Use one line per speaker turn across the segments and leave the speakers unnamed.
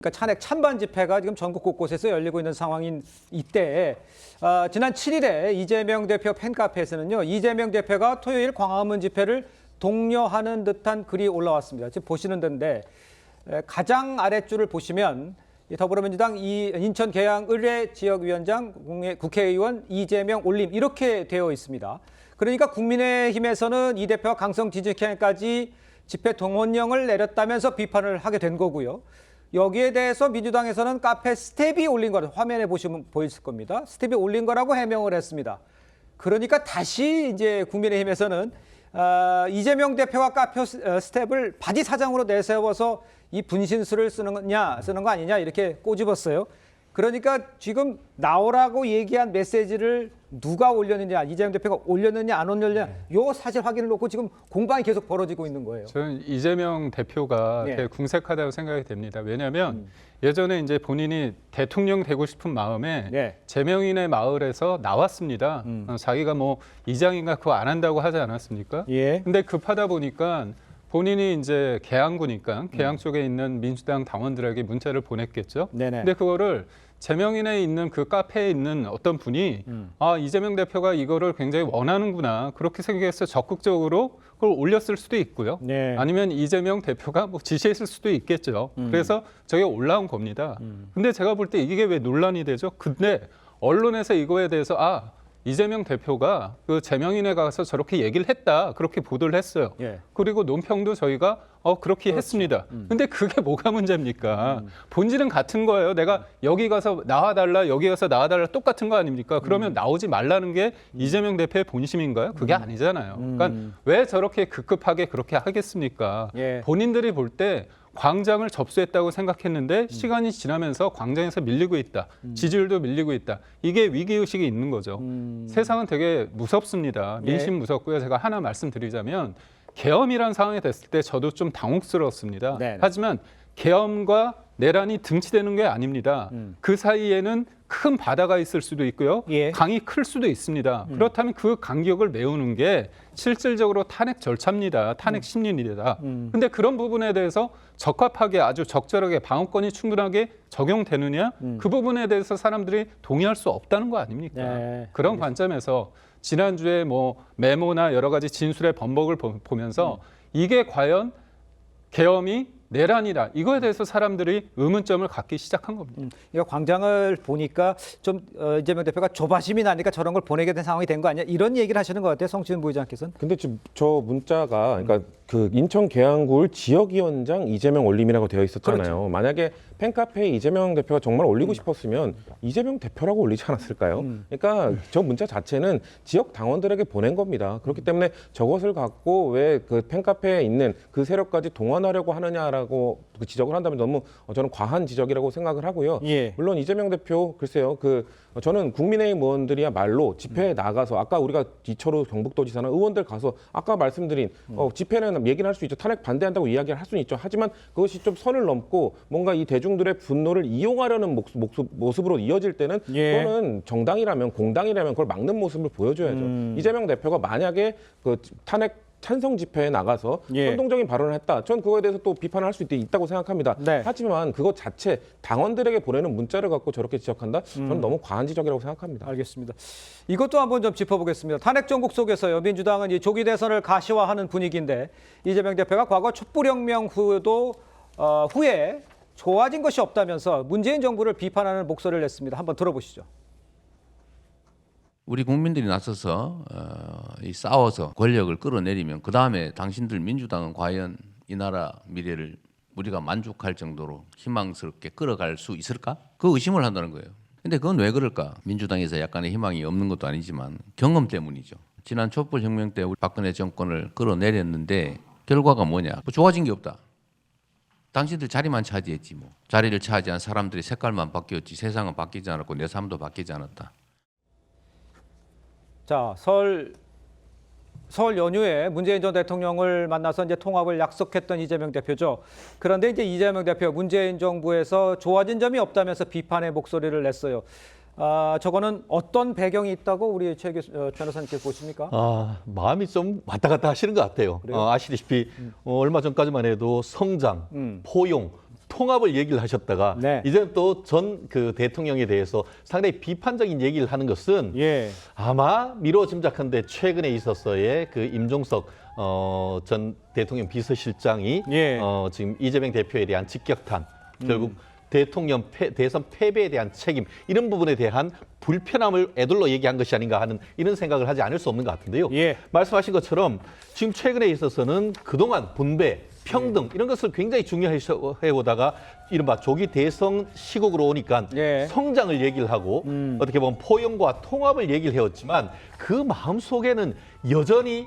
그러니까 탄핵 찬반 집회가 지금 전국 곳곳에서 열리고 있는 상황인 이때 지난 7일에 이재명 대표 팬카페에서는요. 이재명 대표가 토요일 광화문 집회를 독려하는 듯한 글이 올라왔습니다. 지금 보시는 데인데 가장 아랫줄을 보시면 더불어민주당 인천 계양 의뢰 지역위원장 국회의원 이재명 올림 이렇게 되어 있습니다. 그러니까 국민의힘에서는 이 대표가 강성 지지캔까지 집회 동원령을 내렸다면서 비판을 하게 된 거고요. 여기에 대해서 민주당에서는 카페 스텝이 올린 거를 화면에 보시면 보이실 겁니다. 스텝이 올린 거라고 해명을 했습니다. 그러니까 다시 이제 국민의힘에서는 이재명 대표가 카페 스텝을 바지 사장으로 내세워서 이 분신술을 쓰는 거 아니냐 이렇게 꼬집었어요. 그러니까 지금 나오라고 얘기한 메시지를 누가 올렸느냐, 이재명 대표가 올렸느냐 안 올렸느냐 요 사실 확인을 놓고 지금 공방이 계속 벌어지고 있는 거예요.
저는 이재명 대표가 되게 궁색하다고 생각이 됩니다. 왜냐하면 예전에 이제 본인이 대통령 되고 싶은 마음에 제명인의 마을에서 나왔습니다. 자기가 뭐 이장인가 그거 안 한다고 하지 않았습니까? 근데 급하다 보니까 본인이 이제 계양구니까 계양 쪽에 있는 민주당 당원들에게 문자를 보냈겠죠. 근데 그거를 제명인에 있는 그 카페에 있는 어떤 분이 이재명 대표가 이거를 굉장히 원하는구나 그렇게 생각해서 적극적으로 그걸 올렸을 수도 있고요. 아니면 이재명 대표가 뭐 지시했을 수도 있겠죠. 그래서 저게 올라온 겁니다. 근데 제가 볼 때 이게 왜 논란이 되죠? 근데 언론에서 이거에 대해서 이재명 대표가 그 제명인에 가서 저렇게 얘기를 했다 그렇게 보도를 했어요. 그리고 논평도 저희가 그렇게 했습니다. 근데 그게 뭐가 문제입니까? 본질은 같은 거예요. 내가 여기 가서 나와달라 여기 가서 나와달라 똑같은 거 아닙니까? 그러면 나오지 말라는 게 이재명 대표의 본심인가요? 그게 아니잖아요. 그러니까 왜 저렇게 급급하게 그렇게 하겠습니까? 본인들이 볼 때 광장을 접수했다고 생각했는데 시간이 지나면서 광장에서 밀리고 있다. 지지율도 밀리고 있다. 이게 위기의식이 있는 거죠. 세상은 되게 무섭습니다. 민심 무섭고요. 제가 하나 말씀드리자면 계엄이라는 상황이 됐을 때 저도 좀 당혹스러웠습니다. 하지만 계엄과 내란이 등치되는 게 아닙니다. 그 사이에는 큰 바다가 있을 수도 있고요. 강이 클 수도 있습니다. 그렇다면 그 간격을 메우는 게 실질적으로 탄핵 절차입니다. 탄핵 심리입니다. 근데 그런 부분에 대해서 적합하게 아주 적절하게 방어권이 충분하게 적용되느냐? 그 부분에 대해서 사람들이 동의할 수 없다는 거 아닙니까? 그런 관점에서 지난주에 뭐 메모나 여러 가지 진술의 번복을 보면서 이게 과연 계엄이 내란이다. 이거에 대해서 사람들이 의문점을 갖기 시작한 겁니다.
이거 광장을 보니까 좀 이재명 대표가 조바심이 나니까 저런 걸 보내게 된 상황이 된 거 아니야? 이런 얘기를 하시는 것 같아요. 성추인 부의장께서는.
근데 지금 저 문자가 그러니까 그 인천 계양구를 지역위원장 이재명 올림이라고 되어 있었잖아요. 만약에 팬카페에 이재명 대표가 정말 올리고 싶었으면 이재명 대표라고 올리지 않았을까요? 그러니까 저 문자 자체는 지역 당원들에게 보낸 겁니다. 그렇기 때문에 저것을 갖고 왜 그 팬카페에 있는 그 세력까지 동원하려고 하느냐라고 그 지적을 한다면 너무 저는 과한 지적이라고 생각을 하고요. 물론 이재명 대표 글쎄요. 저는 국민의힘 의원들이야말로 집회에 나가서 아까 우리가 이철우 경북도지사나 의원들 가서 아까 말씀드린 집회는 얘기를 할 수 있죠. 탄핵 반대한다고 이야기를 할 수는 있죠. 하지만 그것이 좀 선을 넘고 뭔가 이 대중들의 분노를 이용하려는 모습으로 이어질 때는 그거는 정당이라면 공당이라면 그걸 막는 모습을 보여줘야죠. 이재명 대표가 만약에 그 탄핵 찬성 집회에 나가서 선동적인 발언을 했다. 전 그거에 대해서 또 비판을 할 수 있다고 생각합니다. 하지만 그것 자체 당원들에게 보내는 문자를 갖고 저렇게 지적한다? 저는 너무 과한 지적이라고 생각합니다.
알겠습니다. 이것도 한번 좀 짚어보겠습니다. 탄핵 정국 속에서요. 민주당은 이 조기 대선을 가시화하는 분위기인데 이재명 대표가 과거 촛불혁명 후에 좋아진 것이 없다면서 문재인 정부를 비판하는 목소리를 냈습니다. 한번 들어보시죠.
우리 국민들이 나서서 싸워서 권력을 끌어내리면 그 다음에 당신들 민주당은 과연 이 나라 미래를 우리가 만족할 정도로 희망스럽게 끌어갈 수 있을까? 그 의심을 한다는 거예요. 근데 그건 왜 그럴까? 민주당에서 약간의 희망이 없는 것도 아니지만 경험 때문이죠. 지난 촛불혁명 때 우리 박근혜 정권을 끌어내렸는데 결과가 뭐냐? 뭐 좋아진 게 없다. 당신들 자리만 차지했지 뭐. 자리를 차지한 사람들의 색깔만 바뀌었지 세상은 바뀌지 않았고 내 삶도 바뀌지 않았다.
자, 설 연휴에 문재인 전 대통령을 만나서 이제 통합을 약속했던 이재명 대표죠. 그런데 이제 이재명 대표 문재인 정부에서 좋아진 점이 없다면서 비판의 목소리를 냈어요. 저거는 어떤 배경이 있다고 우리 최 변호사님께서 보십니까?
마음이 좀 왔다 갔다 하시는 것 같아요. 아시다시피 얼마 전까지만 해도 성장, 포용, 통합을 얘기를 하셨다가
네.
이제는 또 전 그 대통령에 대해서 상당히 비판적인 얘기를 하는 것은
예.
아마 미뤄 짐작한데 최근에 있었어의 그 임종석 전 대통령 비서실장이
예.
지금 이재명 대표에 대한 직격탄 결국 대통령 대선 패배에 대한 책임 이런 부분에 대한 불편함을 애둘러 얘기한 것이 아닌가 하는 이런 생각을 하지 않을 수 없는 것 같은데요.
예.
말씀하신 것처럼 지금 최근에 있어서는 그동안 분배, 평등 이런 것을 굉장히 중요해 오다가 이른바 조기 대선 시국으로 오니까
예.
성장을 얘기를 하고 어떻게 보면 포용과 통합을 얘기를 해왔지만 그 마음속에는 여전히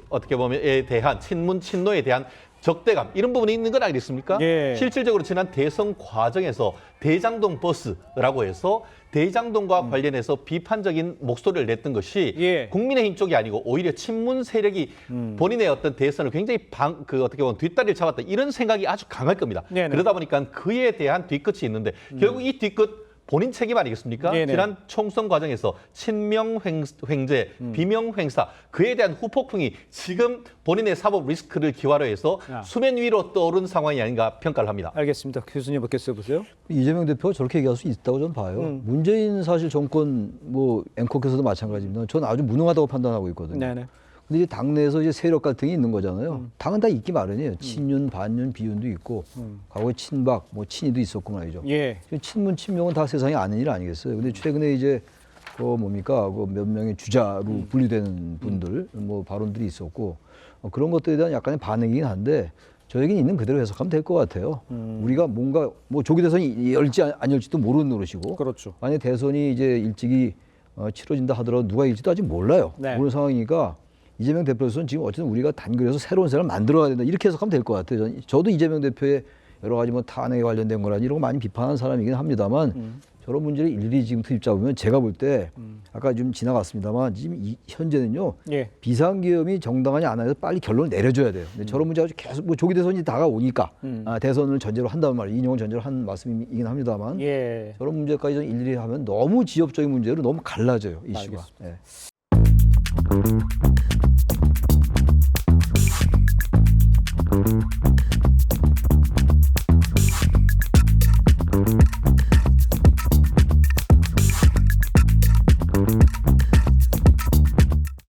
어떻게 보면에 대한 친문 친노에 대한 적대감 이런 부분이 있는 건 아니겠습니까?
예.
실질적으로 지난 대선 과정에서 대장동 버스라고 해서 대장동과 관련해서 비판적인 목소리를 냈던 것이
예.
국민의힘 쪽이 아니고 오히려 친문 세력이 본인의 어떤 대선을 굉장히 어떻게 보면 뒷다리를 잡았다 이런 생각이 아주 강할 겁니다.
네네.
그러다 보니까 그에 대한 뒤끝이 있는데 결국 이 뒤끝 본인 책임 아니겠습니까?
네네.
지난 총선 과정에서 친명 횡재, 비명 횡사 그에 대한 후폭풍이 지금 본인의 사법 리스크를 기화로 해서 수면 위로 떠오른 상황이 아닌가 평가를 합니다.
알겠습니다. 교수님 어떻게 써보세요?
이재명 대표가 저렇게 얘기할 수 있다고 저는 봐요. 문재인 사실 정권 뭐 앵커께서도 마찬가지입니다. 저는 아주 무능하다고 판단하고 있거든요.
네네.
근데 이제 당내에서 이제 세력 갈등이 있는 거잖아요. 당은 다 있기 마련이에요. 친윤, 반윤, 비윤도 있고 과거에 친박, 뭐 친이도 있었고 말이죠.
예.
지금 친문, 친명은 다 세상에 아는 일 아니겠어요. 근데 최근에 이제 몇 명의 주자로 분류되는 분들 뭐 발언들이 있었고 그런 것들에 대한 약간의 반응이긴 한데 저 얘기는 있는 그대로 해석하면 될 것 같아요. 우리가 뭔가 뭐 조기 대선이 열지 안 열지도 모르는 노릇이고
그렇죠.
만약 대선이 이제 일찍이 치러진다 하더라도 누가 이길지도 아직 몰라요.
네.
모르는 상황이니까 이재명 대표로서는 지금 어쨌든 우리가 단결해서 새로운 세상을 만들어야 된다 이렇게 해석하면 될 것 같아요. 저도 이재명 대표의 여러 가지 뭐 탄핵에 관련된 거라든지 이런 거 많이 비판하는 사람이긴 합니다만 저런 문제를 일일이 지금 투입 잡으면 제가 볼 때 아까 좀 지나갔습니다만 지금 현재는요
예.
비상계엄이 정당하냐 안 해서 빨리 결론을 내려줘야 돼요. 근데 저런 문제가 계속 뭐 조기 대선이 다가오니까 대선을 전제로 한다는 말, 인용을 전제로 한 말씀이긴 합니다만
예.
저런 문제까지 좀 일일이 하면 너무 지역적인 문제로 너무 갈라져요 이슈가.
알겠습니다.
예.